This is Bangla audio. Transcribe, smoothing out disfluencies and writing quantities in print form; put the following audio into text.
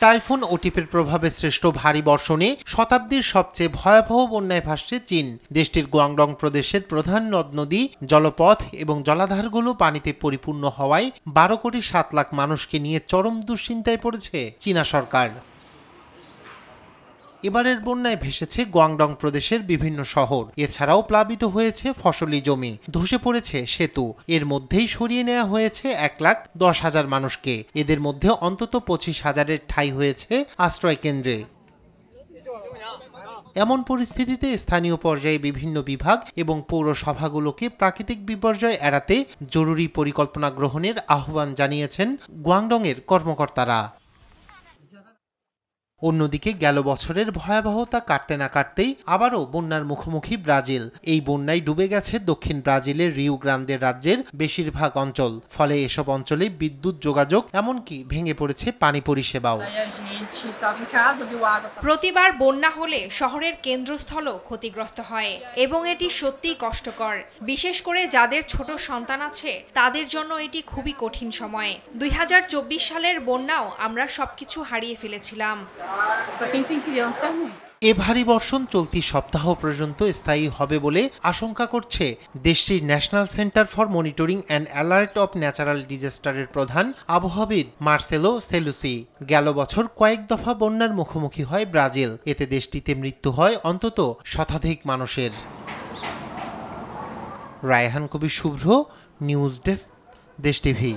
টাইফুন ওটিপের প্রভাবে সৃষ্ট ভারী বর্ষণে শতাব্দীর সবচেয়ে ভয়াবহ বন্যায় ভাসছে চীন। দেশটির গুয়াংডং প্রদেশের প্রধান নদ নদী, জলপথ এবং জলাধারগুলো পানিতে পরিপূর্ণ হওয়ায় 12,07,00,000 মানুষকে নিয়ে চরম দুশ্চিন্তায় পড়েছে চীনা সরকার। এবারের বন্যায় ভেসেছে গুয়াংডং প্রদেশের বিভিন্ন শহর। এছাড়াও প্লাবিত হয়েছে ফসলি জমি, ধসে পড়েছে সেতু। এর মধ্যেই সরিয়ে নেওয়া হয়েছে 1,10,000 মানুষকে। এদের মধ্যে অন্তত 25,000-এর ঠাঁই হয়েছে আশ্রয় কেন্দ্রে। এমন পরিস্থিতিতে স্থানীয় পর্যায়ে বিভিন্ন বিভাগ এবং পৌরসভাগুলোকে প্রাকৃতিক বিপর্যয় এড়াতে জরুরি পরিকল্পনা গ্রহণের আহ্বান জানিয়েছেন গুয়াংডংয়ের কর্মকর্তারা। অন্যদিকে গেল বছরের ভয়াবহতা কাটতে না কাটতেই আবারও বন্যার মুখোমুখি ব্রাজিল। এই বন্যায় ডুবে গেছে দক্ষিণ ব্রাজিলের রিও গ্রান্দে রাজ্যের বেশিরভাগ অঞ্চল। ফলে এসব অঞ্চলে বিদ্যুৎ যোগাযোগ, এমনকি ভেঙে পড়েছে পানি পরিষেবাও। প্রতিবার বন্যা হলে শহরের কেন্দ্রস্থলও ক্ষতিগ্রস্ত হয় এবং এটি সত্যিই কষ্টকর। বিশেষ করে যাদের ছোট সন্তান আছে তাদের জন্য এটি খুবই কঠিন সময়। 2024 সালের বন্যাও আমরা সবকিছু হারিয়ে ফেলেছিলাম। এ ভারী বর্ষণ চলতি সপ্তাহ পর্যন্ত স্থায়ী হবে বলে আশঙ্কা করছে দেশটির national centre for monitoring and alert of natural ডিজাস্টারের প্রধান আবহাওয়াবিদ মার্সেলো সেলুসি। গেল বছর কয়েক দফা বন্যার মুখোমুখি হয় ব্রাজিল। এতে দেশটিতে মৃত্যু হয় অন্তত শতাধিক মানুষের। রায়হান কবির শুভ্র, নিউজ ডেস্ক, দেশ টিভি।